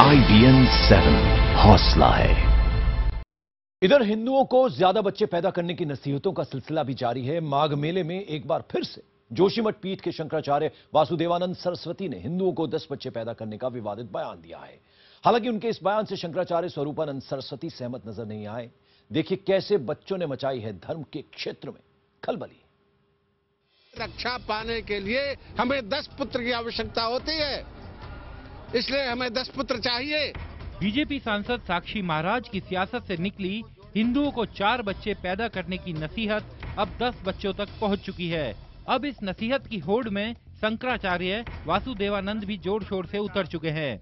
IBN 7 हौसला है। इधर हिंदुओं को ज्यादा बच्चे पैदा करने की नसीहतों का सिलसिला भी जारी है। माघ मेले में एक बार फिर से जोशीमठ पीठ के शंकराचार्य वासुदेवानंद सरस्वती ने हिंदुओं को 10 बच्चे पैदा करने का विवादित बयान दिया है। हालांकि उनके इस बयान से शंकराचार्य स्वरूपानंद सरस्वती सहमत नजर नहीं आए। देखिए कैसे बच्चों ने मचाई है धर्म के क्षेत्र में खलबली। रक्षा पाने के लिए हमें 10 पुत्र की आवश्यकता होती है, इसलिए हमें 10 पुत्र चाहिए। बीजेपी सांसद साक्षी महाराज की सियासत से निकली हिंदुओं को 4 बच्चे पैदा करने की नसीहत अब 10 बच्चों तक पहुंच चुकी है। अब इस नसीहत की होड़ में शंकराचार्य वासुदेवानंद भी जोर शोर से उतर चुके हैं।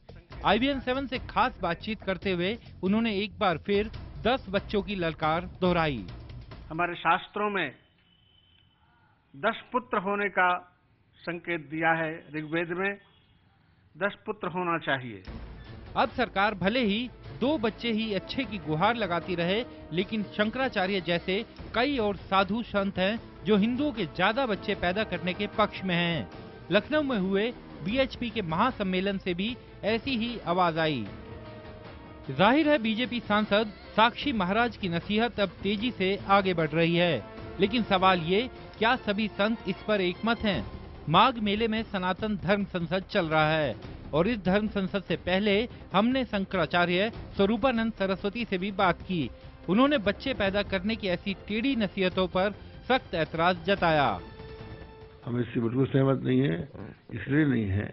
IBN 7 से खास बातचीत करते हुए उन्होंने एक बार फिर 10 बच्चों की ललकार दोहराई। हमारे शास्त्रों में 10 पुत्र होने का संकेत दिया है। ऋग्वेद में 10 पुत्र होना चाहिए। अब सरकार भले ही 2 बच्चे ही अच्छे की गुहार लगाती रहे, लेकिन शंकराचार्य जैसे कई और साधु संत हैं जो हिंदुओं के ज्यादा बच्चे पैदा करने के पक्ष में हैं। लखनऊ में हुए BHP के महासम्मेलन से भी ऐसी ही आवाज आई। जाहिर है बीजेपी सांसद साक्षी महाराज की नसीहत अब तेजी से आगे बढ़ रही है, लेकिन सवाल ये, क्या सभी संत इस पर एकमत हैं? माघ मेले में सनातन धर्म संसद चल रहा है और इस धर्म संसद से पहले हमने शंकराचार्य स्वरूपानंद सरस्वती से भी बात की। उन्होंने बच्चे पैदा करने की ऐसी टेढ़ी नसीहतों पर सख्त ऐतराज जताया। हम इससे बिल्कुल सहमत नहीं है। इसलिए नहीं है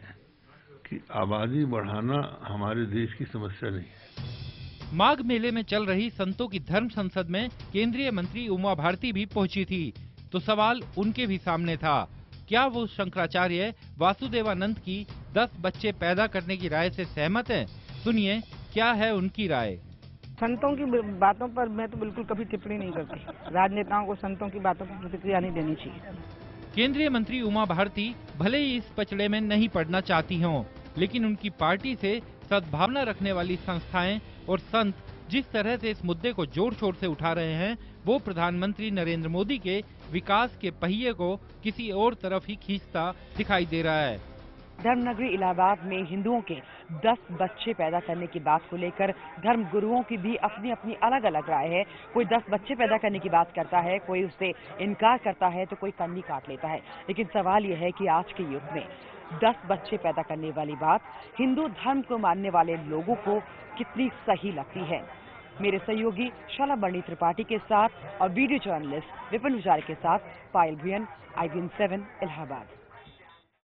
कि आबादी बढ़ाना हमारे देश की समस्या नहीं है। माघ मेले में चल रही संतों की धर्म संसद में केंद्रीय मंत्री उमा भारती भी पहुंची थी, तो सवाल उनके भी सामने था, क्या वो शंकराचार्य वासुदेवानंद की 10 बच्चे पैदा करने की राय से सहमत हैं? सुनिए क्या है उनकी राय। संतों की बातों पर मैं तो बिल्कुल कभी टिप्पणी नहीं करती। राजनेताओं को संतों की बातों पर प्रतिक्रिया नहीं देनी चाहिए। केंद्रीय मंत्री उमा भारती भले ही इस पचड़े में नहीं पड़ना चाहती हों, लेकिन उनकी पार्टी से सद्भावना रखने वाली संस्थाएं और संत जिस तरह से इस मुद्दे को जोर शोर से उठा रहे हैं, वो प्रधानमंत्री नरेंद्र मोदी के विकास के पहिए को किसी और तरफ ही खींचता दिखाई दे रहा है। धर्मनगरी इलाहाबाद में हिंदुओं के 10 बच्चे पैदा करने की बात को लेकर धर्म गुरुओं की भी अपनी अपनी अलग अलग राय है। कोई 10 बच्चे पैदा करने की बात करता है, कोई उससे इनकार करता है, तो कोई कन्नी काट लेता है। लेकिन सवाल यह है कि आज के युग में 10 बच्चे पैदा करने वाली बात हिंदू धर्म को मानने वाले लोगों को कितनी सही लगती है। मेरे सहयोगी शाला बर्णी त्रिपाठी के साथ और वीडियो जर्नलिस्ट विपिन विचारे के साथ पायल भुयन, IBN 7 इलाहाबाद।